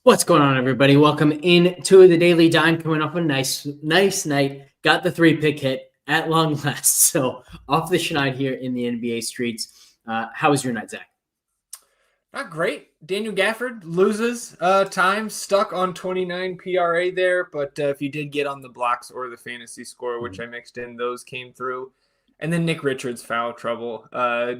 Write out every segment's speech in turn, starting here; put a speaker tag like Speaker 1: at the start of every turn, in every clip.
Speaker 1: What's going on, everybody? Welcome in to the Daily Dime. Coming off a nice night. Got the 3-pick hit at long last. So off the schneid here in the NBA streets. How was your night, Zach?
Speaker 2: Not great. Daniel Gafford loses time, stuck on 29 PRA there. But if you did get on the blocks or the fantasy score, which I mixed in, those came through. And then Nick Richards' foul trouble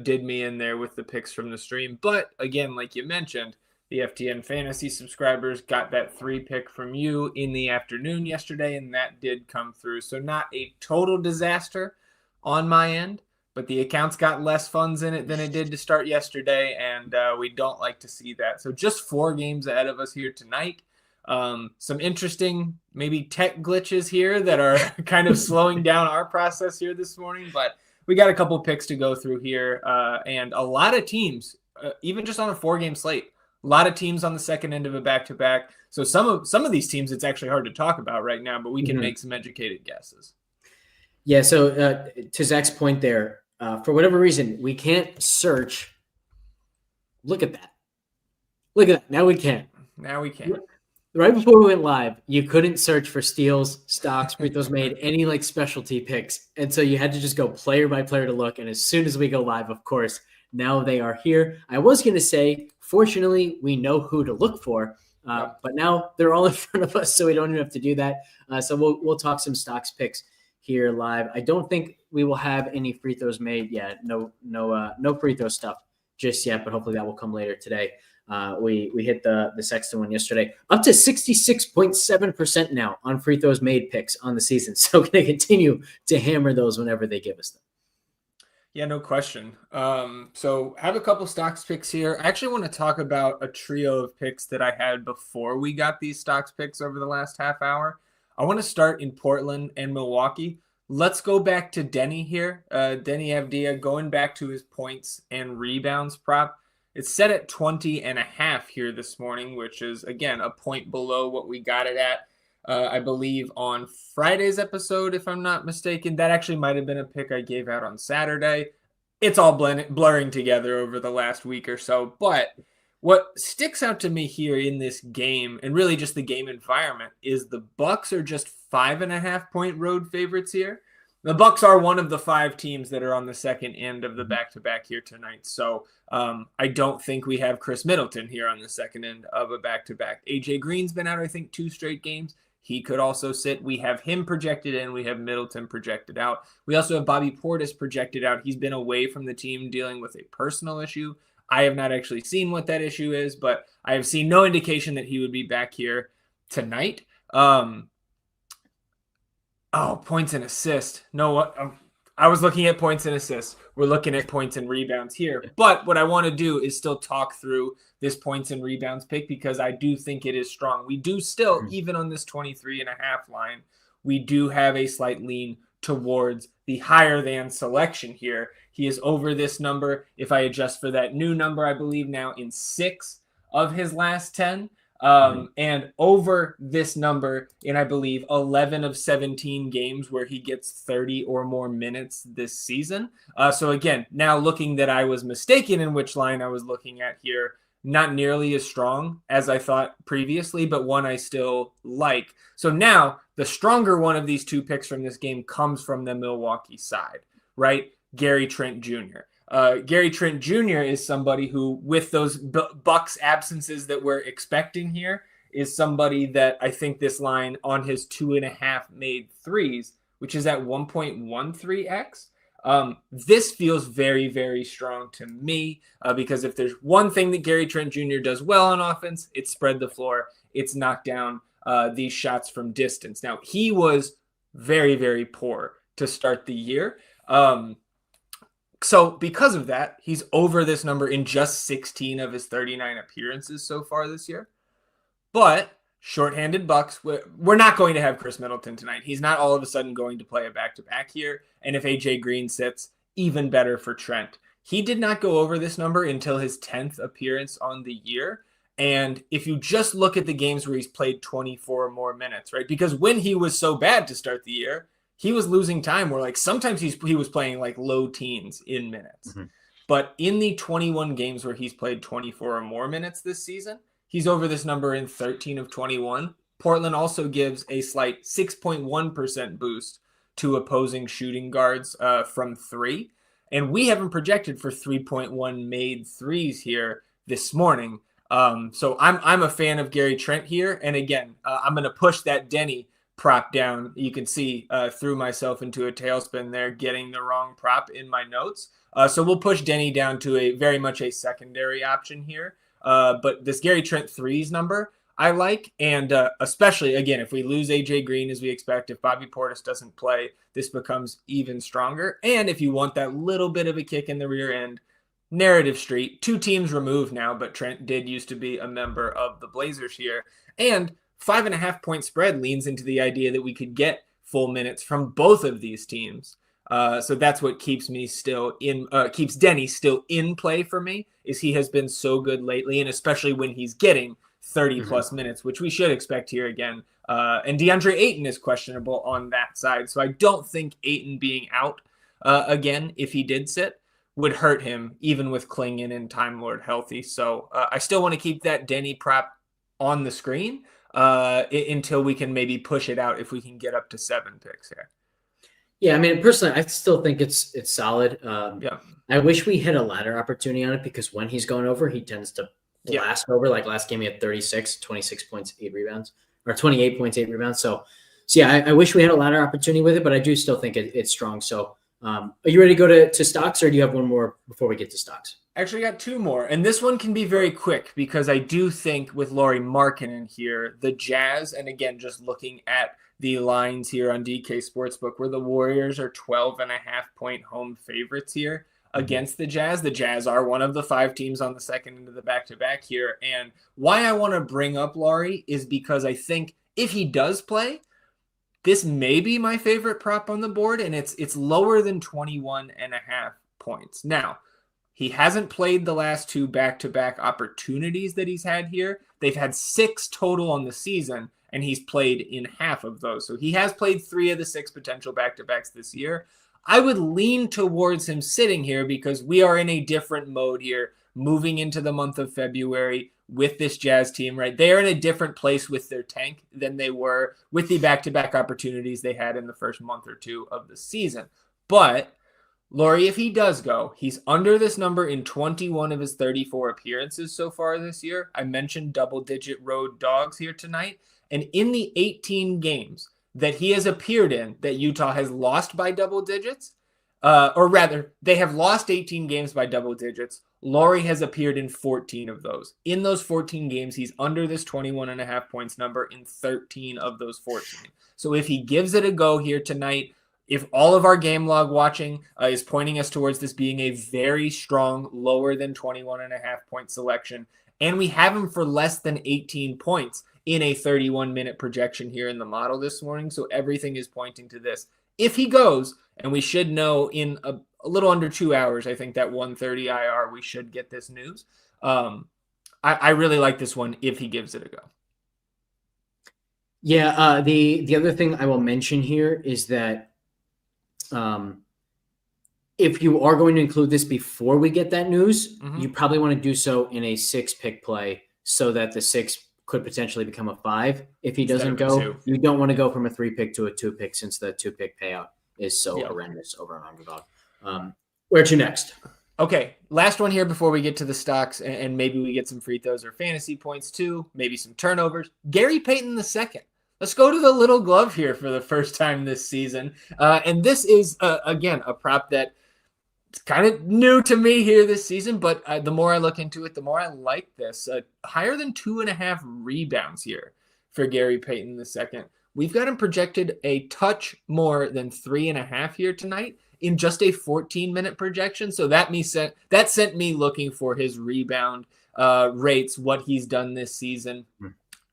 Speaker 2: did me in there with the picks from the stream. But again, like you mentioned, the FTN fantasy subscribers got that 3-pick from you in the afternoon yesterday, and that did come through. So not a total disaster on my end, but the account's got less funds in it than it did to start yesterday, and we don't like to see that. So just 4 games ahead of us here tonight. Some interesting maybe tech glitches here that are kind of slowing down our process here this morning, but we got a couple picks to go through here, and a lot of teams, even just on a 4-game slate. A lot of teams on the second end of a back-to-back. So some of these teams, it's actually hard to talk about right now, but we can make some educated guesses.
Speaker 1: Yeah, so to Zach's point there, for whatever reason, we can't search. Look at that. Now we can.
Speaker 2: Now we can.
Speaker 1: Right before we went live, you couldn't search for steals, stocks, free throws made, any like specialty picks. And so you had to just go player by player to look. And as soon as we go live, of course, now they are here. I was going to say, fortunately, we know who to look for, but now they're all in front of us, so we don't even have to do that. So we'll talk some stocks picks here live. I don't think we will have any free throws made yet. No free throw stuff just yet, but hopefully that will come later today. We hit the Sexton one yesterday, up to 66.7% now on free throws made picks on the season. So we're going to continue to hammer those whenever they give us them.
Speaker 2: Yeah, no question. So have a couple stocks picks here. I actually want to talk about a trio of picks that I had before we got these stocks picks over the last half hour. I want to start in Portland and Milwaukee. Let's go back to Denny here. Denny Avdia going back to his points and rebounds prop. It's set at 20.5 here this morning, which is, again, a point below what we got it at. I believe on Friday's episode, if I'm not mistaken. That actually might have been a pick I gave out on Saturday. It's all blurring together over the last week or so. But what sticks out to me here in this game, and really just the game environment, is the Bucks are just 5.5-point road favorites here. The Bucks are one of the 5 teams that are on the second end of the back-to-back here tonight. So I don't think we have Chris Middleton here on the second end of a back-to-back. AJ Green's been out, I think, 2 straight games. He could also sit. We have him projected in. We have Middleton projected out. We also have Bobby Portis projected out. He's been away from the team dealing with a personal issue. I have not actually seen what that issue is, but I have seen no indication that he would be back here tonight. Points and assists. No, I was looking at points and assists. We're looking at points and rebounds here. But what I want to do is still talk through this points and rebounds pick because I do think it is strong. We do still, even on this 23.5 line, we do have a slight lean towards the higher than selection here. He is over this number. If I adjust for that new number, I believe now in 6 of his last 10. And over this number in, I believe, 11 of 17 games where he gets 30 or more minutes this season. So again, now looking that I was mistaken in which line I was looking at here, not nearly as strong as I thought previously, but one I still like. So now the stronger one of these 2 picks from this game comes from the Milwaukee side, right? Gary Trent Jr. Gary Trent Jr. is somebody who, with those Bucks absences that we're expecting here, is somebody that I think this line on his 2.5 made threes, which is at 1.13x. This feels very, very strong to me because if there's one thing that Gary Trent Jr. does well on offense, it's spread the floor. It's knock down these shots from distance. Now, he was very, very poor to start the year. So because of that, he's over this number in just 16 of his 39 appearances so far this year. But shorthanded Bucks, we're not going to have Chris Middleton tonight. He's not all of a sudden going to play a back-to-back here. And if AJ Green sits, even better for Trent. He did not go over this number until his 10th appearance on the year. And if you just look at the games where he's played 24 or more minutes, right? Because when he was so bad to start the year, he was losing time where like sometimes he was playing like low teens in minutes. But in the 21 games where he's played 24 or more minutes this season, He's over this number in 13 of 21. Portland also gives a slight 6.1% boost to opposing shooting guards from 3. And we haven't projected for 3.1 made threes here this morning. So I'm a fan of Gary Trent here. And again, I'm going to push that Denny prop down. You can see threw myself into a tailspin there, getting the wrong prop in my notes. So we'll push Denny down to a very much a secondary option here. But this Gary Trent threes number, I like. And especially, again, if we lose AJ Green as we expect, if Bobby Portis doesn't play, this becomes even stronger. And if you want that little bit of a kick in the rear end, Narrative Street, 2 teams removed now, but Trent did used to be a member of the Blazers here. And 5.5 point spread leans into the idea that we could get full minutes from both of these teams. So that's what keeps me still in, keeps Denny still in play for me, is he has been so good lately, and especially when he's getting 30 plus minutes, which we should expect here again. And DeAndre Ayton is questionable on that side. So I don't think Ayton being out again, if he did sit, would hurt him, even with Klingon and Time Lord healthy. So I still want to keep that Denny prop on the screen until we can maybe push it out if we can get up to 7 picks here.
Speaker 1: Yeah, I mean, personally, I still think it's solid.
Speaker 2: Yeah.
Speaker 1: I wish we had a ladder opportunity on it, because when he's going over, he tends to blast over. Like last game, he had 26 points, 8 rebounds, or 28 points, 8 rebounds. So yeah, I wish we had a ladder opportunity with it, but I do still think it's strong. So are you ready to go to stocks, or do you have one more before we get to stocks?
Speaker 2: Actually got 2 more, and this one can be very quick because I do think with Lauri Markkanen here, the Jazz, and again, just looking at the lines here on DK Sportsbook, where the Warriors are 12.5 point home favorites here against the Jazz. The Jazz are one of the 5 teams on the second end of the back-to-back here, and why I want to bring up Lauri is because I think if he does play, this may be my favorite prop on the board, and it's lower than 21.5 points. Now, he hasn't played the last 2 back-to-back opportunities that he's had here. They've had 6 total on the season, and he's played in half of those. So he has played 3 of the 6 potential back-to-backs this year. I would lean towards him sitting here because we are in a different mode here, moving into the month of February with this Jazz team, right? They are in a different place with their tank than they were with the back-to-back opportunities they had in the first month or 2 of the season. But Lauri, if he does go, he's under this number in 21 of his 34 appearances so far this year. I mentioned double-digit road dogs here tonight. And in the 18 games that he has appeared in that Utah has lost by double digits, or rather, they have lost 18 games by double digits. Lauri has appeared in 14 of those. In those 14 games, he's under this 21.5 points number in 13 of those 14. So if he gives it a go here tonight, if all of our game log watching is pointing us towards this being a very strong, lower than 21.5 point selection, and we have him for less than 18 points in a 31-minute projection here in the model this morning, so everything is pointing to this. If he goes, and we should know in a little under 2 hours, I think that 1:30 IR, we should get this news. I really like this one if he gives it a go.
Speaker 1: Yeah, the other thing I will mention here is that if you are going to include this before we get that news, you probably want to do so in a 6-pick play so that the 6 could potentially become a 5 if he doesn't go. You don't want to go from a 3-pick to a 2-pick since the 2-pick payout is so horrendous over an underdog. Where to next?
Speaker 2: Okay, last one here before we get to the stocks, and maybe we get some free throws or fantasy points too, maybe some turnovers. Gary Payton II. Let's go to the little glove here for the first time this season. And this is, again, a prop that it's kind of new to me here this season, but the more I look into it, the more I like this. Higher than 2.5 rebounds here for Gary Payton II. We've got him projected a touch more than 3.5 here tonight in just a 14-minute projection. So that sent me looking for his rebound rates, what he's done this season.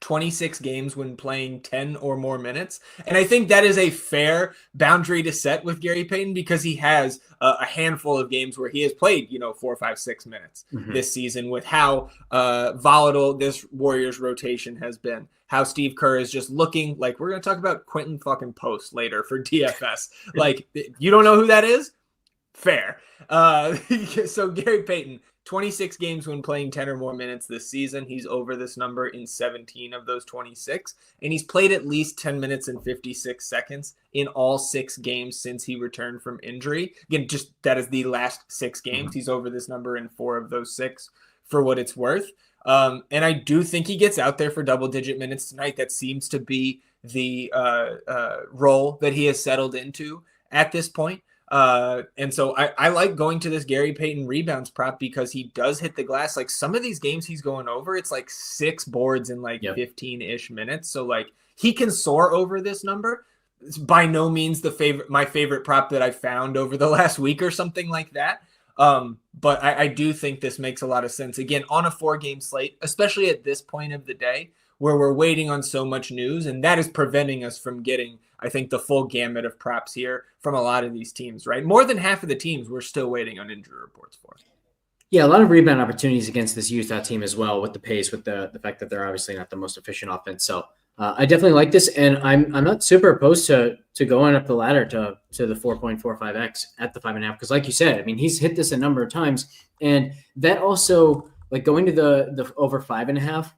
Speaker 2: 26 games when playing 10 or more minutes. And I think that is a fair boundary to set with Gary Payton because he has a handful of games where he has played, 4, 5, 6 minutes this season with how volatile this Warriors rotation has been. How Steve Kerr is just looking like we're going to talk about Quentin fucking Post later for DFS. Like, you don't know who that is? Fair. So Gary Payton, 26 games when playing 10 or more minutes this season. He's over this number in 17 of those 26, and he's played at least 10 minutes and 56 seconds in all 6 games since he returned from injury. Again, just that is the last 6 games. He's over this number in 4 of those 6 for what it's worth. And I do think he gets out there for double-digit minutes tonight. That seems to be the role that he has settled into at this point. And so I like going to this Gary Payton rebounds prop because he does hit the glass. Like some of these games he's going over, it's like 6 boards in like 15-ish minutes. So like he can soar over this number. It's by no means my favorite prop that I found over the last week or something like that. But I do think this makes a lot of sense. Again, on a 4-game slate, especially at this point of the day where we're waiting on so much news, and that is preventing us from getting, I think, the full gamut of props here from a lot of these teams, right? More than half of the teams we're still waiting on injury reports for.
Speaker 1: Yeah, a lot of rebound opportunities against this Utah team as well with the pace, with the fact that they're obviously not the most efficient offense. So I definitely like this, and I'm not super opposed to going up the ladder to the 4.45x at the 5.5 because, like you said, I mean he's hit this a number of times, and that also like going to the over 5.5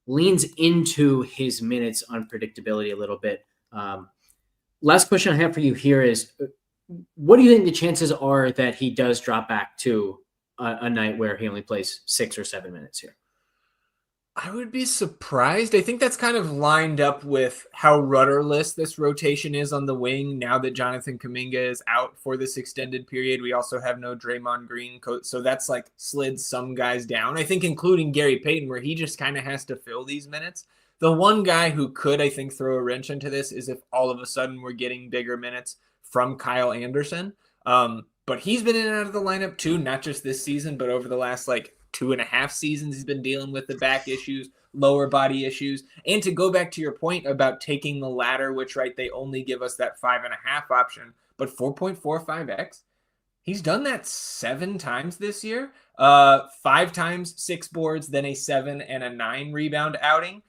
Speaker 1: leans into his minutes unpredictability a little bit. Last question I have for you here is, what do you think the chances are that he does drop back to a night where he only plays 6 or 7 minutes here?
Speaker 2: I would be surprised. I think that's kind of lined up with how rudderless this rotation is on the wing now that Jonathan Kuminga is out for this extended period. We also have no Draymond Green coach, so that's like slid some guys down. I think including Gary Payton, where he just kind of has to fill these minutes. The one guy who could, I think, throw a wrench into this is if all of a sudden we're getting bigger minutes from Kyle Anderson. But he's been in and out of the lineup too, not just this season, but over the last like 2.5 seasons, he's been dealing with the back issues, lower body issues. And to go back to your point about taking the ladder, which, right, they only give us that 5.5 option, but 4.45x, he's done that 7 times this year. 5 times 6 boards, then a 7 and a 9 rebound outing.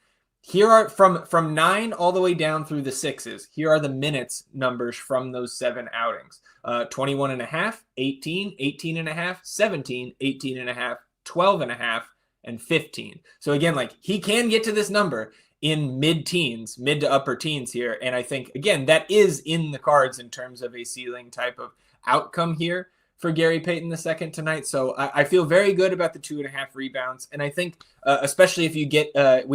Speaker 2: Here are from 9 all the way down through the 6s. Here are the minutes numbers from those 7 outings. 21.5, 18, 18.5, 17, 18.5, 12.5, and 15. So again, like he can get to this number in mid to upper teens here. And I think, again, that is in the cards in terms of a ceiling type of outcome here for Gary Payton II tonight. So I feel very good about the 2.5 rebounds. And I think, especially if we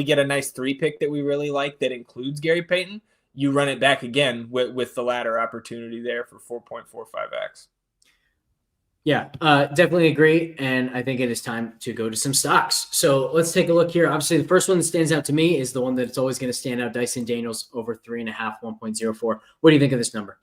Speaker 2: get a nice 3 pick that we really like that includes Gary Payton, you run it back again with the ladder opportunity there for 4.45x.
Speaker 1: Yeah, definitely agree. And I think it is time to go to some stocks. So let's take a look here. Obviously, the first one that stands out to me is the one that's always going to stand out, Dyson Daniels over 3.5, 1.04. What do you think of this number?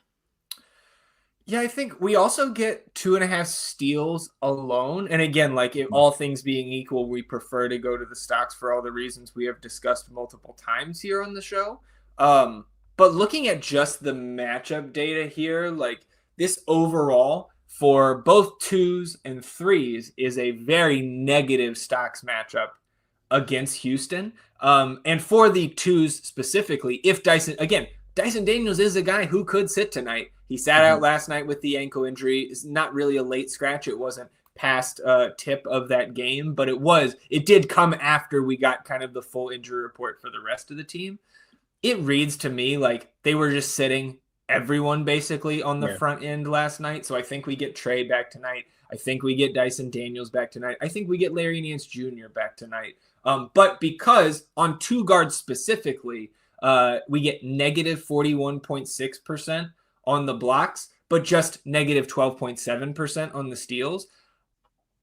Speaker 2: Yeah, I think we also get 2.5 steals alone. And again, like if all things being equal, we prefer to go to the stocks for all the reasons we have discussed multiple times here on the show. But looking at just the matchup data here, like this overall for both 2s and 3s is a very negative stocks matchup against Houston. And for the 2s specifically, if Dyson Daniels is a guy who could sit tonight. He sat out last night with the ankle injury. It's not really a late scratch. It wasn't past tip of that game, but it did come after we got kind of the full injury report for the rest of the team. It reads to me like they were just sitting everyone basically on the front end last night. So I think we get Trey back tonight. I think we get Dyson Daniels back tonight. I think we get Larry Nance Jr. back tonight. But because on 2 guards specifically, we get negative 41.6% on the blocks, but just negative 12.7% on the steals.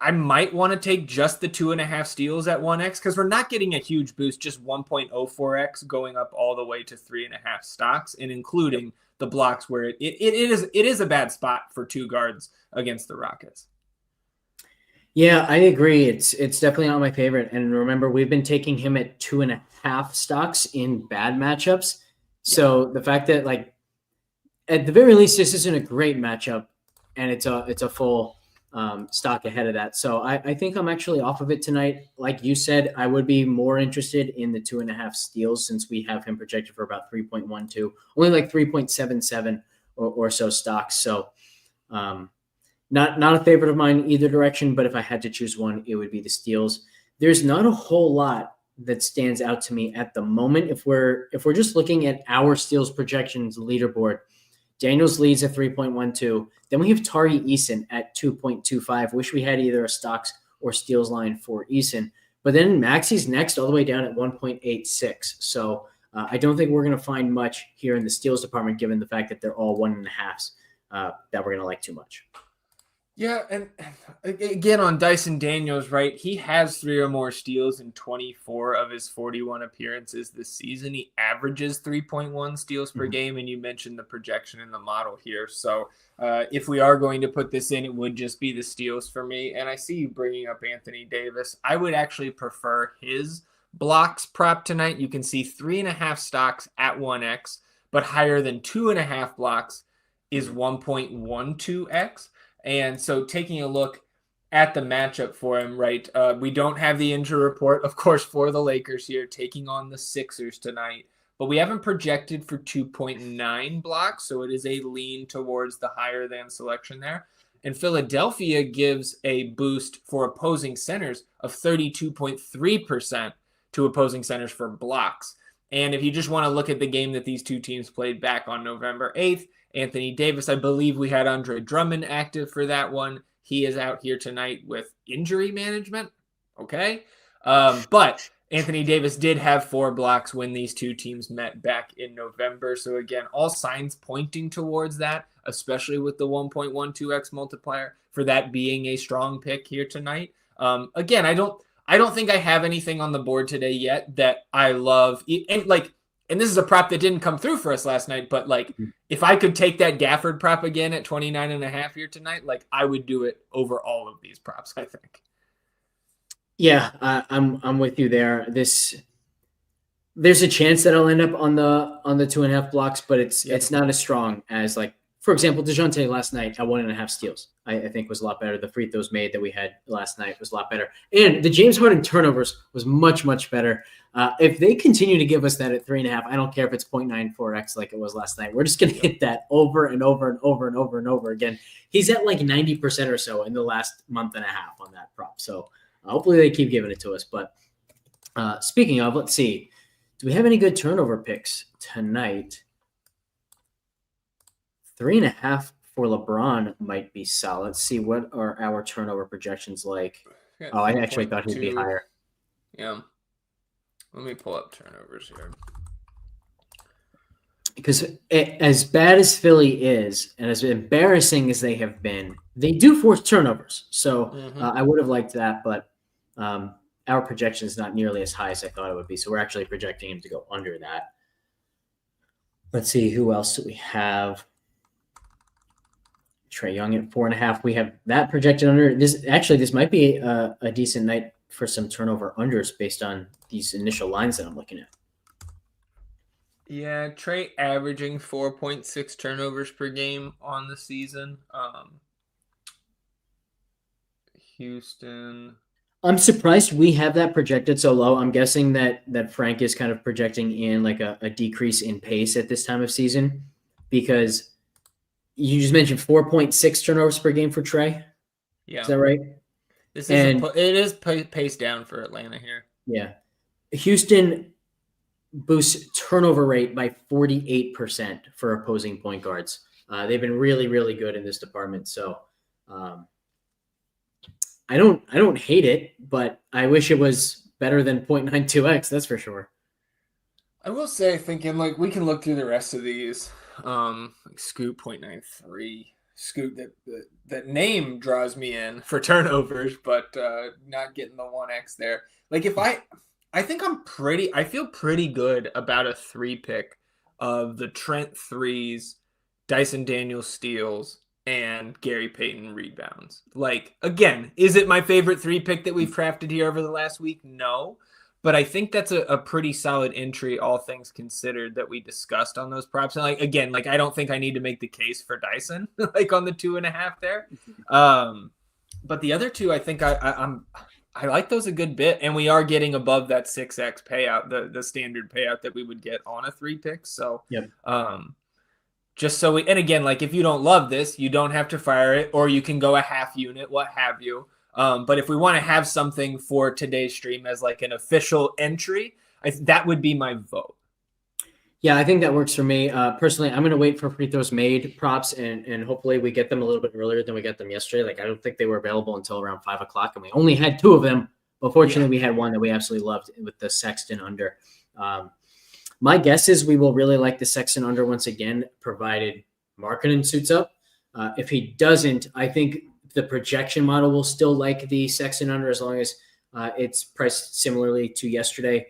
Speaker 2: I might want to take just the 2.5 steals at 1x because we're not getting a huge boost, just 1.04x going up all the way to 3.5 stocks and including the blocks where it is a bad spot for 2 guards against the Rockets.
Speaker 1: Yeah, I agree. It's definitely not my favorite. And remember, we've been taking him at 2.5 stocks in bad matchups. So the fact that, like, at the very least, this isn't a great matchup, and it's a full stock ahead of that. So I think I'm actually off of it tonight. Like you said, I would be more interested in the 2.5 steals since we have him projected for about 3.12, only like 3.77 or so stocks. So Not a favorite of mine either direction, but if I had to choose one, it would be the steals. There's not a whole lot that stands out to me at the moment. If we're just looking at our steals projections leaderboard, Daniels leads at 3.12. Then we have Tari Eason at 2.25. Wish we had either a stocks or steals line for Eason. But then Maxi's next all the way down at 1.86. So I don't think we're going to find much here in the steals department, given the fact that they're all 1.5s that we're going to like too much.
Speaker 2: Yeah, and again on Dyson Daniels, right? He has 3 or more steals in 24 of his 41 appearances this season. He averages 3.1 steals per game, and you mentioned the projection in the model here. So if we are going to put this in, it would just be the steals for me. And I see you bringing up Anthony Davis. I would actually prefer his blocks prop tonight. You can see 3.5 stocks at 1x, but higher than 2.5 blocks is 1.12x. And so taking a look at the matchup for him, right, we don't have the injury report, of course, for the Lakers here, taking on the Sixers tonight. But we haven't projected for 2.9 blocks, so it is a lean towards the higher than selection there. And Philadelphia gives a boost for opposing centers of 32.3% to opposing centers for blocks. And if you just want to look at the game that these two teams played back on November 8th, Anthony Davis, I believe we had Andre Drummond active for that one. He is out here tonight with injury management. Okay. But Anthony Davis did have 4 blocks when these two teams met back in November. So again, all signs pointing towards that, especially with the 1.12x multiplier for that being a strong pick here tonight. Again, I don't think I have anything on the board today yet that I love. And this is a prop that didn't come through for us last night, but if I could take that Gafford prop again at 29.5 here tonight, I would do it over all of these props, I think.
Speaker 1: Yeah, I'm with you there. There's a chance that I'll end up on the 2.5 blocks, but it's not as strong as for example, DeJounte last night at 1.5 steals, I think was a lot better. The free throws made that we had last night was a lot better. And the James Harden turnovers was much, much better. If they continue to give us that at 3.5, I don't care if it's 0.94x like it was last night. We're just going to hit that over and over and over and over and over again. He's at 90% or so in the last month and a half on that prop. So hopefully they keep giving it to us. But speaking of, let's see. Do we have any good turnover picks tonight? 3.5 for LeBron might be solid. Let's see, what are our turnover projections like? Oh, I actually thought he'd be higher.
Speaker 2: Yeah. Let me pull up turnovers here.
Speaker 1: Because as bad as Philly is, and as embarrassing as they have been, they do force turnovers. So I would have liked that, but our projection is not nearly as high as I thought it would be. So we're actually projecting him to go under that. Let's see, who else do we have? Trae Young at 4.5. We have that projected under. This might be a decent night for some turnover unders based on these initial lines that I'm looking at.
Speaker 2: Yeah, Trae averaging 4.6 turnovers per game on the season. Houston.
Speaker 1: I'm surprised we have that projected so low. I'm guessing that Frank is kind of projecting in a decrease in pace at this time of season, because you just mentioned 4.6 turnovers per game for Trae.
Speaker 2: Yeah.
Speaker 1: Is that right?
Speaker 2: It is paced down for Atlanta here.
Speaker 1: Yeah. Houston boosts turnover rate by 48% for opposing point guards. They've been really, really good in this department. So I don't hate it, but I wish it was better than 0.92x. That's for sure.
Speaker 2: I will say, thinking we can look through the rest of these. Scoot 0.93. Scoot that name draws me in for turnovers, but not getting the 1x there. I feel pretty good about a 3 pick of the Trent threes, Dyson Daniels steals, and Gary Payton rebounds. Again, is it my favorite 3 pick that we've crafted here over the last week? No. But I think that's a pretty solid entry, all things considered, that we discussed on those props. And I don't think I need to make the case for Dyson, on the 2.5 there. But the other 2, I think I like those a good bit, and we are getting above that 6x payout, the standard payout that we would get on a 3 pick. So,
Speaker 1: yep.
Speaker 2: just so and again, like if you don't love this, you don't have to fire it, or you can go a half unit, what have you. But if we want to have something for today's stream as like an official entry, that would be my vote.
Speaker 1: Yeah, I think that works for me. Personally, I'm going to wait for free throws made props, and hopefully we get them a little bit earlier than we got them yesterday. Like, I don't think they were available until around 5 o'clock, and we only had 2 of them. But fortunately, we had one that we absolutely loved with the Sexton under. My guess is we will really like the Sexton under once again, provided Markkanen suits up. If he doesn't, I think the projection model will still like the Sexton under as long as it's priced similarly to yesterday.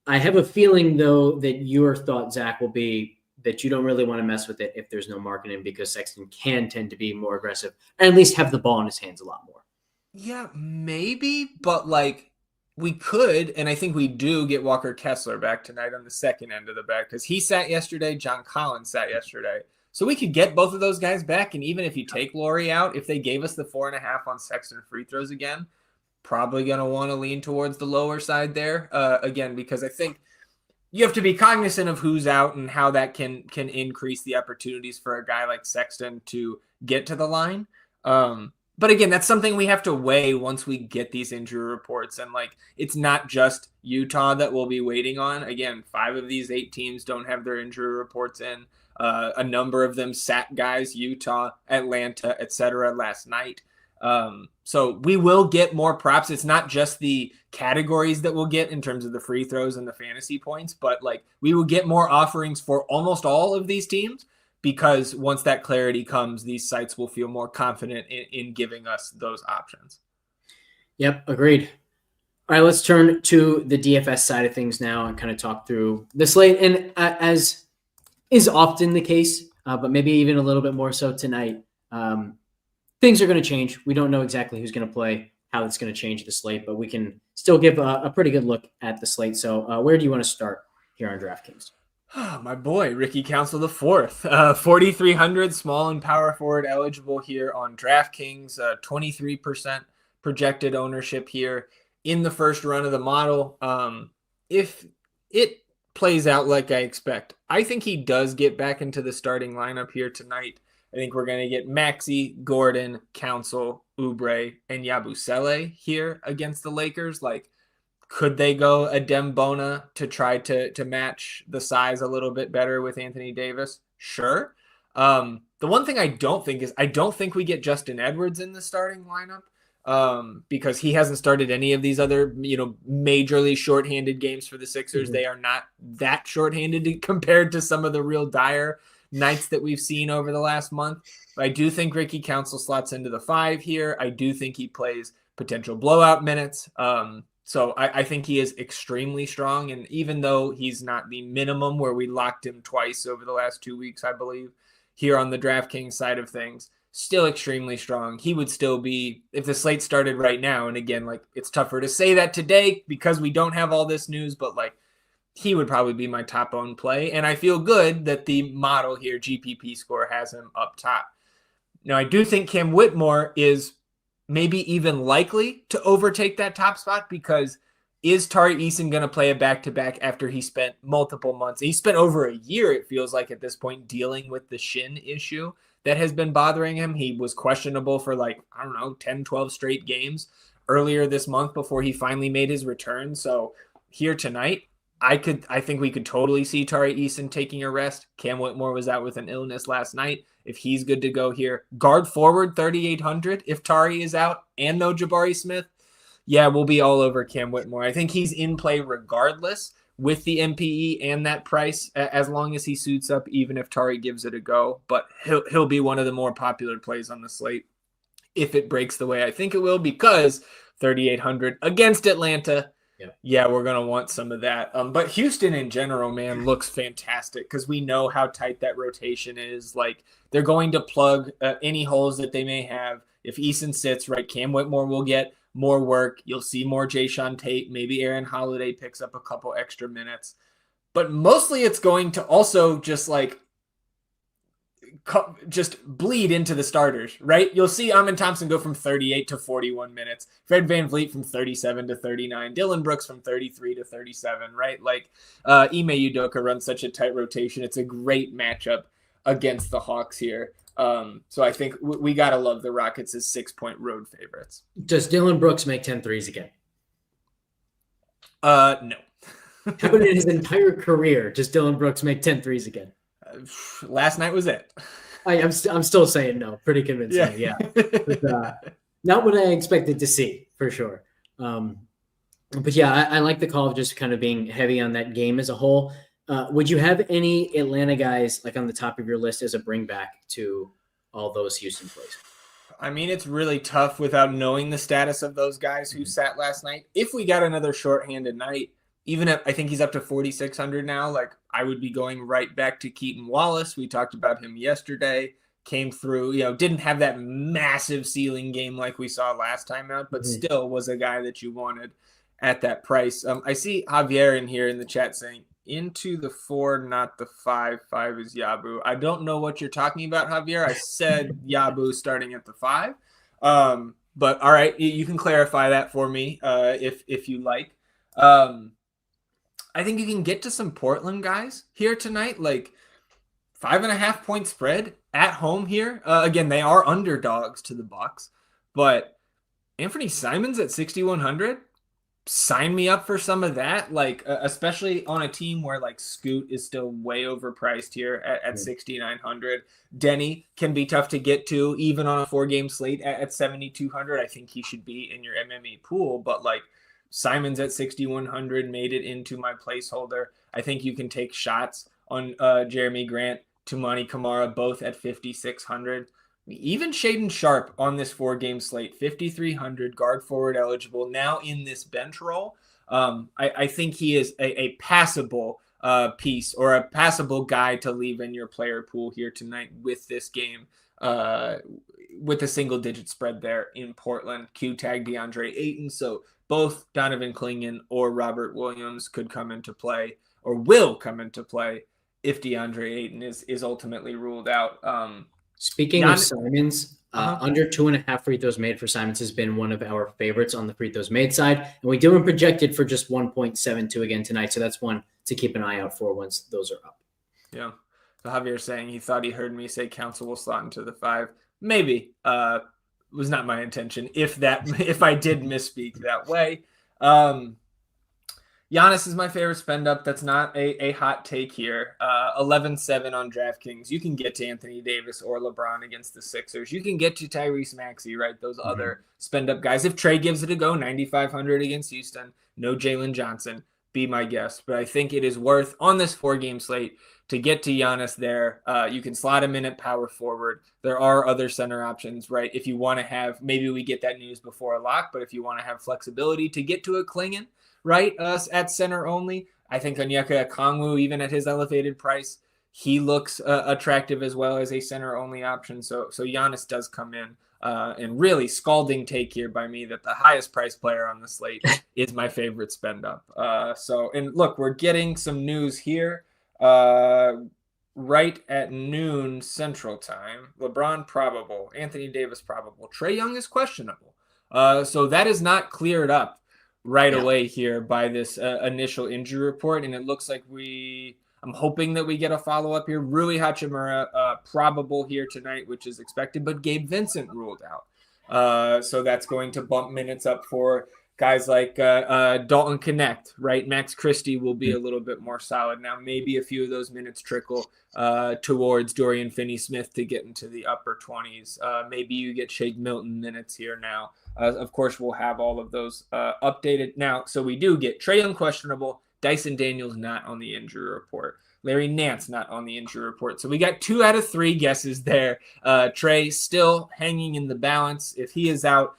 Speaker 1: I have a feeling, though, that your thought, Zach, will be that you don't really want to mess with it if there's no Markkanen, because Sexton can tend to be more aggressive and at least have the ball in his hands a lot more.
Speaker 2: Yeah, maybe, but like we could, and I think we do get Walker Kessler back tonight on the second end of the back because he sat yesterday. John Collins sat yesterday. So we could get both of those guys back. And even if you take Laurie out, if they gave us the 4.5 on Sexton free throws again, probably going to want to lean towards the lower side there again, because I think you have to be cognizant of who's out and how that can increase the opportunities for a guy like Sexton to get to the line. But again, that's something we have to weigh once we get these injury reports. And like, it's not just Utah that we'll be waiting on. Again, 5 of these 8 teams don't have their injury reports in. A number of them sat guys, Utah, Atlanta, etc. last night. So we will get more props. It's not just the categories that we'll get in terms of the free throws and the fantasy points, but like we will get more offerings for almost all of these teams. Because once that clarity comes, these sites will feel more confident in giving us those options.
Speaker 1: Yep, agreed. All right, let's turn to the DFS side of things now and kind of talk through the slate. And as is often the case, but maybe even a little bit more so tonight, things are going to change. We don't know exactly who's going to play, how it's going to change the slate, but we can still give a pretty good look at the slate. So where do you want to start here on DraftKings?
Speaker 2: Oh, my boy, Ricky Council the fourth, 4,300 small and power forward eligible here on DraftKings, 23% projected ownership here in the first run of the model. If it plays out like I expect, I think he does get back into the starting lineup here tonight. I think we're going to get Maxey, Gordon, Council, Oubre, and Yabusele here against the Lakers. Like, could they go a Dembona to try to match the size a little bit better with Anthony Davis? Sure. The one thing I don't think we get Justin Edwards in the starting lineup because he hasn't started any of these other, majorly shorthanded games for the Sixers. Mm-hmm. They are not that shorthanded compared to some of the real dire nights that we've seen over the last month. But I do think Ricky Council slots into the 5 here. I do think he plays potential blowout minutes. So I think he is extremely strong. And even though he's not the minimum where we locked him twice over the last 2 weeks, I believe, here on the DraftKings side of things, still extremely strong. He would still be, if the slate started right now, and again, like it's tougher to say that today because we don't have all this news, but like he would probably be my top owned play. And I feel good that the model here, GPP score, has him up top. Now, I do think Cam Whitmore is maybe even likely to overtake that top spot because is Tari Eason going to play a back-to-back after he spent multiple months? He spent over a year, it feels like at this point, dealing with the shin issue that has been bothering him. He was questionable for 10, 12 straight games earlier this month before he finally made his return. So here tonight, I think we could totally see Tari Eason taking a rest. Cam Whitmore was out with an illness last night. If he's good to go here, guard forward 3,800. If Tari is out and no Jabari Smith, yeah, we'll be all over Cam Whitmore. I think he's in play regardless with the MPE and that price as long as he suits up, even if Tari gives it a go. But he'll be one of the more popular plays on the slate if it breaks the way I think it will, because 3,800 against Atlanta. Yeah, we're going to want some of that. But Houston in general, man, looks fantastic because we know how tight that rotation is. Like, they're going to plug any holes that they may have. If Eason sits, right, Cam Whitmore will get more work. You'll see more Jayshawn Tate. Maybe Aaron Holiday picks up a couple extra minutes. But mostly it's going to also just bleed into the starters, right? You'll see Amin Thompson go from 38 to 41 minutes, Fred VanVleet from 37 to 39, Dylan Brooks from 33 to 37, right? Like Ime Udoka runs such a tight rotation. It's a great matchup. against the Hawks here. So I think we got to love the Rockets as 6-point road favorites.
Speaker 1: Does Dylan Brooks make 10 threes again?
Speaker 2: No.
Speaker 1: How about in his entire career, does Dylan Brooks make 10 threes again?
Speaker 2: Last night was it.
Speaker 1: I'm still saying no. Pretty convincing, yeah. But, not what I expected to see, for sure. But yeah, I like the call of just kind of being heavy on that game as a whole. Would you have any Atlanta guys like on the top of your list as a bring back to all those Houston plays?
Speaker 2: I mean, it's really tough without knowing the status of those guys who sat last night. If we got another shorthanded night, even if I think he's up to 4,600 now, like I would be going right back to Keaton Wallace. We talked about him yesterday, came through, didn't have that massive ceiling game like we saw last time out, but still was a guy that you wanted at that price. I see Javier in here in the chat saying, into the 4, not the 5. 5 is Yabu. I don't know what you're talking about, Javier. I said Yabu starting at the 5. But all right, you can clarify that for me if you like. I think you can get to some Portland guys here tonight, like 5.5 point spread at home here. Again, they are underdogs to the Bucks, but Anthony Simons at 6,100. Sign me up for some of that, like especially on a team where like Scoot is still way overpriced here at 6,900. Denny can be tough to get to even on a 4-game slate at 7,200. I think he should be in your MME pool, but like Simons at 6,100 made it into my placeholder. I think you can take shots on Jeremy Grant, Tumani Kamara, both at 5,600. Even Shaden Sharp on this 4-game slate, 5,300, guard forward eligible, now in this bench role. I think he is a passable piece or a passable guy to leave in your player pool here tonight with this game, with a single-digit spread there in Portland. Q-tag DeAndre Ayton, so both Donovan Clingan or Robert Williams could come into play or will come into play if DeAndre Ayton is ultimately ruled out.
Speaker 1: Speaking of Simons, under 2.5 free throws made for Simons has been one of our favorites on the free throws made side. And we do him projected for just 1.72 again tonight. So that's one to keep an eye out for once those are up.
Speaker 2: Yeah. So Javier saying he thought he heard me say Council will slot into the 5. Maybe. Was not my intention if I did misspeak that way. Giannis is my favorite spend up. That's not a hot take here. 11-7 on DraftKings. You can get to Anthony Davis or LeBron against the Sixers. You can get to Tyrese Maxey, right? Those other spend up guys. If Trey gives it a go, 9,500 against Houston. No Jalen Johnson. Be my guest. But I think it is worth on this 4-game slate to get to Giannis there. You can slot him in at power forward. There are other center options, right? If you want to have, maybe we get that news before a lock, but if you want to have flexibility to get to a Clingan, right, at center only, I think Onyeka Okongwu, even at his elevated price, he looks attractive as well as a center only option. So Giannis does come in. And really scalding take here by me that the highest price player on the slate is my favorite spend up. And look, we're getting some news here. Right at noon Central Time. LeBron probable. Anthony Davis probable. Trae Young is questionable. So that is not cleared up right away here by this initial injury report. And it looks like I'm hoping that we get a follow-up here. Rui Hachimura probable here tonight, which is expected, but Gabe Vincent ruled out. So that's going to bump minutes up for guys like Dalton Connect, right? Max Christie will be a little bit more solid now. Maybe a few of those minutes trickle towards Dorian Finney-Smith to get into the upper 20s. Maybe you get Shake Milton minutes here now. Of course, we'll have all of those updated now. So we do get Trae Young questionable, Dyson Daniels not on the injury report, Larry Nance not on the injury report. So we got 2 out of 3 guesses there. Trae still hanging in the balance. If he is out,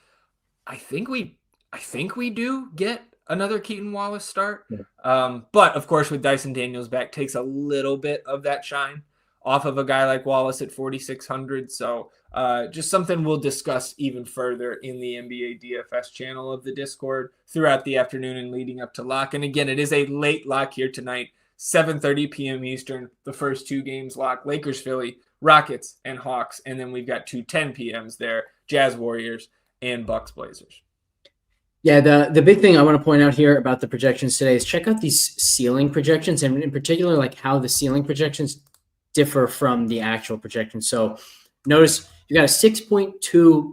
Speaker 2: I think we do get another Keaton Wallace start. But of course, with Dyson Daniels back, takes a little bit of that shine off of a guy like Wallace at 4,600. So just something we'll discuss even further in the NBA DFS channel of the Discord throughout the afternoon and leading up to lock. And again, it is a late lock here tonight, 7:30 p.m. Eastern, the first 2 games lock, Lakers, Philly, Rockets, and Hawks. And then we've got 2 10 p.m.s there, Jazz, Warriors, and Bucks, Blazers.
Speaker 1: Yeah, the big thing I want to point out here about the projections today is check out these ceiling projections, and in particular, like how the ceiling projections differ from the actual projection. So notice you got a 6.2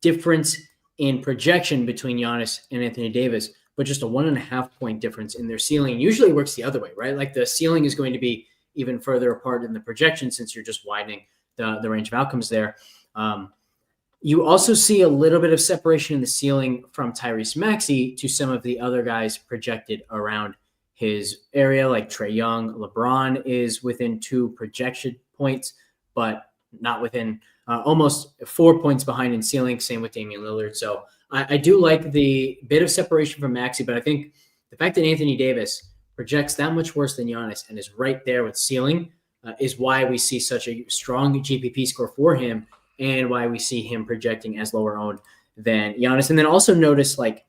Speaker 1: difference in projection between Giannis and Anthony Davis, but just a 1.5 point difference in their ceiling. Usually it works the other way, right? Like the ceiling is going to be even further apart than the projection since you're just widening the range of outcomes there. You also see a little bit of separation in the ceiling from Tyrese Maxey to some of the other guys projected around his area, like Trae Young. LeBron is within 2 projection points, but not within almost 4 points behind in ceiling. Same with Damian Lillard. So I do like the bit of separation from Maxey, but I think the fact that Anthony Davis projects that much worse than Giannis and is right there with ceiling is why we see such a strong GPP score for him and why we see him projecting as lower owned than Giannis. And then also notice, like,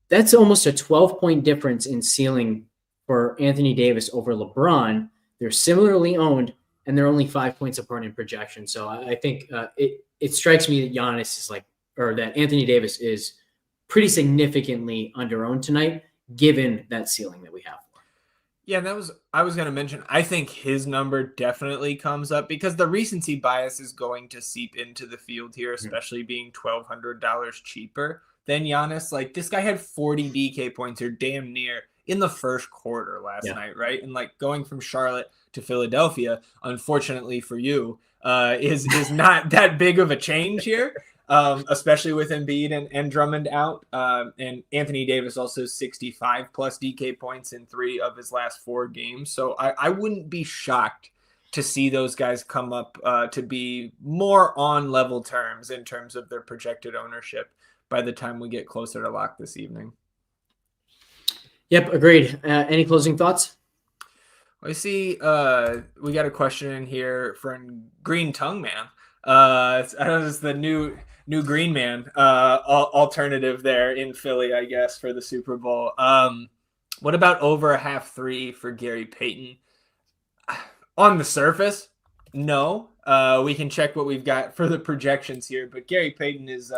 Speaker 1: that's almost a 12-point difference in ceiling for Anthony Davis over LeBron. They're similarly owned, and they're only 5 points apart in projection. So I think it strikes me that Giannis is that Anthony Davis is pretty significantly under-owned tonight, given that ceiling that we have.
Speaker 2: Yeah, I was going to mention, I think his number definitely comes up because the recency bias is going to seep into the field here, especially being $1,200 cheaper than Giannis. Like, this guy had 40 DK points or damn near in the first quarter last night, right? And like going from Charlotte to Philadelphia, unfortunately for you, is not that big of a change here. Especially with Embiid and Drummond out. And Anthony Davis also 65 plus DK points in 3 of his last 4 games. So I wouldn't be shocked to see those guys come up to be more on level terms in terms of their projected ownership by the time we get closer to lock this evening.
Speaker 1: Yep, agreed. Any closing thoughts?
Speaker 2: I see we got a question in here from Green Tongue Man. I don't know, it's the new Green Man alternative there in Philly, I guess, for the Super Bowl. What about over a 0.5-3 for Gary Payton? On the surface, no. We can check what we've got for the projections here, but Gary Payton is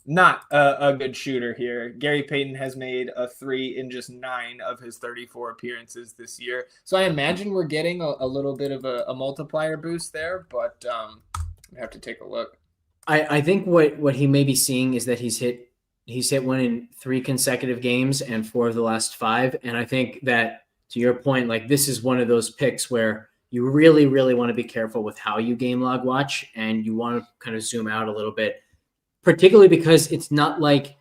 Speaker 2: not a good shooter here. Gary Payton has made a 3 in just 9 of his 34 appearances this year. So I imagine we're getting a little bit of a multiplier boost there, but we have to take a look.
Speaker 1: I think what he may be seeing is that he's hit one in 3 consecutive games and 4 of the last 5. And I think that, to your point, like, this is one of those picks where you really, really want to be careful with how you game log watch, and you want to kind of zoom out a little bit, particularly because it's not like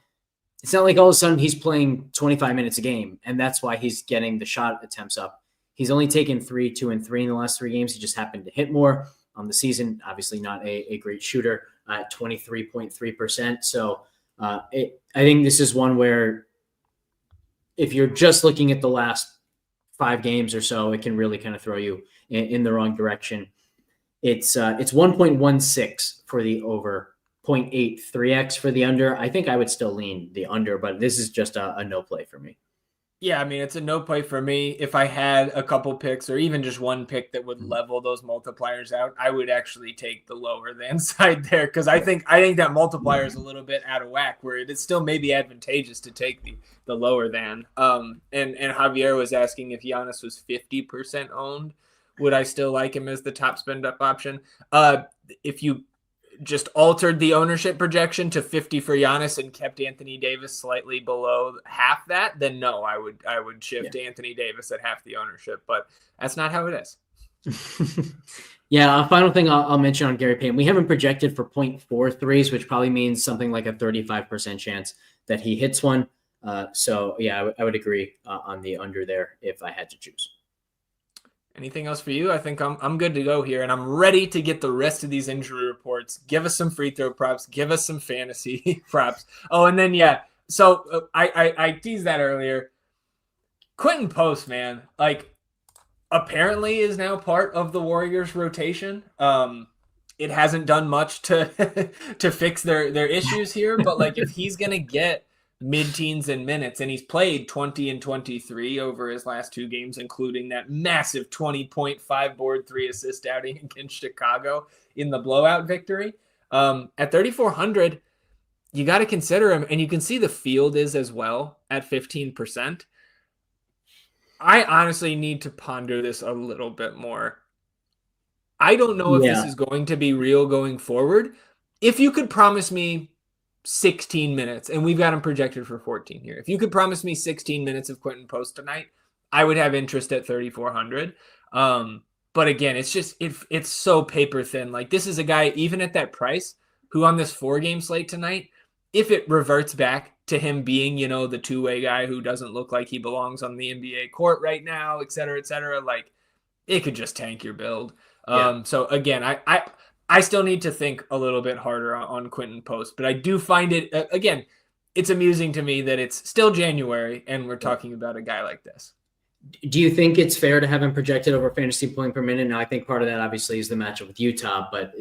Speaker 1: all of a sudden he's playing 25 minutes a game, and that's why he's getting the shot attempts up. He's only taken 3, 2, and 3 in the last 3 games. He just happened to hit more on the season. Obviously not a great shooter at 23.3%. So I think this is one where if you're just looking at the last 5 games or so, it can really kind of throw you in the wrong direction. It's 1.16 for the over, 0.8 3x for the under. I think I would still lean the under, but this is just a no play for me.
Speaker 2: Yeah, I mean, it's a no play for me. If I had a couple picks or even just one pick that would level those multipliers out, I would actually take the lower than side there, because I think that multiplier is a little bit out of whack, where it is still maybe advantageous to take the lower than. And Javier was asking if Giannis was 50% owned, would I still like him as the top spend up option? If you just altered the ownership projection to 50 for Giannis and kept Anthony Davis slightly below half that, then no, I would shift to Anthony Davis at half the ownership, but that's not how it is.
Speaker 1: Yeah, a final thing I'll mention on Gary Payton. We haven't projected for 0.43s, which probably means something like a 35% chance that he hits one. So yeah, I would agree on the under there if I had to choose.
Speaker 2: Anything else for you? I think I'm good to go here, and I'm ready to get the rest of these injury reports. Give us some free throw props. Give us some fantasy props. Oh, and then, yeah, so I teased that earlier. Quentin Post, man, like, apparently is now part of the Warriors rotation. It hasn't done much to fix their issues here, but like, if he's going to get mid-teens in minutes, and he's played 20 and 23 over his last 2 games, including that massive 20.5 board 3 assist outing against Chicago in the blowout victory. At 3,400, you got to consider him, and you can see the field is as well at 15%. I honestly need to ponder this a little bit more. I don't know if this
Speaker 1: Yeah.
Speaker 2: is going to be real going forward. If you could promise me 16 minutes, and we've got him projected for 14 here. If you could promise me 16 minutes of Quentin Post tonight, I would have interest at 3,400. But again, it's so paper thin. Like, this is a guy, even at that price, who on this 4-game slate tonight, if it reverts back to him being, the two-way guy who doesn't look like he belongs on the NBA court right now, et cetera, like, it could just tank your build.
Speaker 1: Yeah.
Speaker 2: So again, I still need to think a little bit harder on Quentin Post, but I do find it, again, it's amusing to me that it's still January and we're talking about a guy like this.
Speaker 1: Do you think it's fair to have him projected over fantasy point per minute? Now, I think part of that obviously is the matchup with Utah, but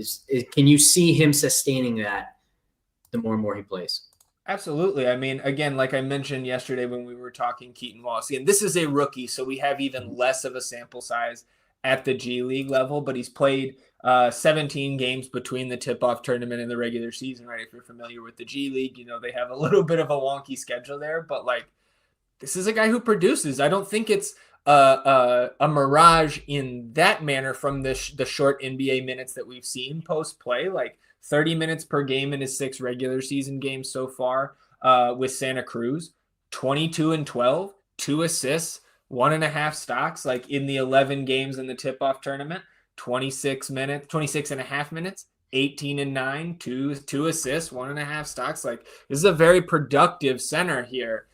Speaker 1: can you see him sustaining that the more and more he plays?
Speaker 2: Absolutely. I mean, again, like I mentioned yesterday when we were talking Keaton Wallace, and this is a rookie, so we have even less of a sample size at the G League level, but he's played 17 games between the tip-off tournament and the regular season, right? If you're familiar with the G League, they have a little bit of a wonky schedule there, but like, this is a guy who produces. I don't think it's a mirage in that manner from the short NBA minutes that we've seen Post play, like 30 minutes per game in his 6 regular season games so far with Santa Cruz, 22 and 12, 2 assists, 1.5 stocks, like in the 11 games in the tip-off tournament, 26 and a half minutes, 18 and 9, 2 assists, 1.5 stocks. Like, this is a very productive center here.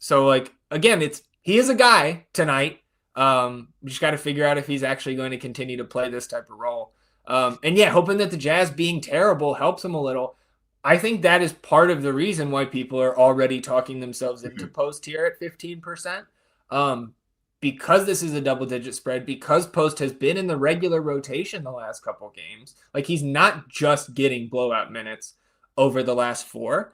Speaker 2: So like, again, he is a guy tonight. We just got to figure out if he's actually going to continue to play this type of role. And yeah, hoping that the Jazz being terrible helps him a little. I think that is part of the reason why people are already talking themselves into Post here at 15%. Because this is a double-digit spread, because Post has been in the regular rotation the last couple games. Like, he's not just getting blowout minutes over the last 4.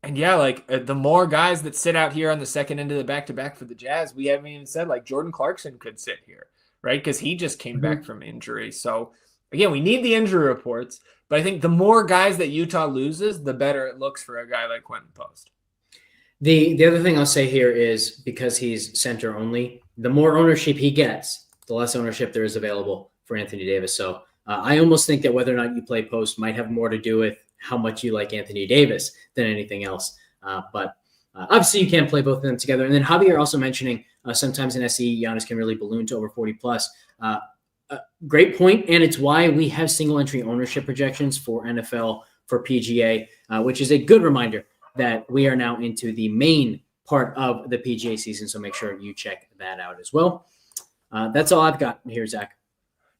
Speaker 2: And yeah, like the more guys that sit out here on the second end of the back-to-back for the Jazz, we haven't even said, like, Jordan Clarkson could sit here, right? Because he just came back from injury. So again, we need the injury reports, but I think the more guys that Utah loses, the better it looks for a guy like Quentin Post.
Speaker 1: The other thing I'll say here is, because he's center only, the more ownership he gets, the less ownership there is available for Anthony Davis. So I almost think that whether or not you play Post might have more to do with how much you like Anthony Davis than anything else. But obviously you can't play both of them together. And then Javier also mentioning sometimes in SE, Giannis can really balloon to over 40 plus. Great point. And it's why we have single entry ownership projections for NFL, for PGA, which is a good reminder that we are now into the main part of the PGA season. So make sure you check that out as well. That's all I've got here, Zach.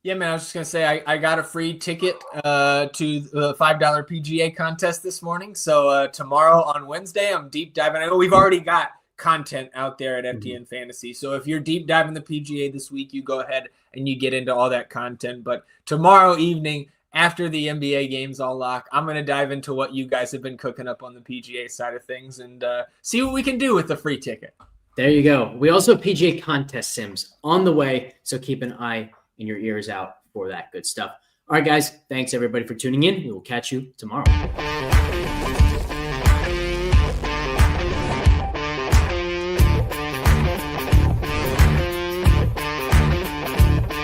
Speaker 2: Yeah, man, I was just going to say I got a free ticket to the $5 PGA contest this morning. So tomorrow on Wednesday, I'm deep diving. I know we've already got content out there at FTN Fantasy. So if you're deep diving the PGA this week, you go ahead and you get into all that content. But tomorrow evening, after the NBA games all lock, I'm going to dive into what you guys have been cooking up on the PGA side of things and see what we can do with the free ticket.
Speaker 1: There you go. We also have PGA contest sims on the way. So keep an eye and your ears out for that good stuff. All right, guys. Thanks, everybody, for tuning in. We will catch you tomorrow.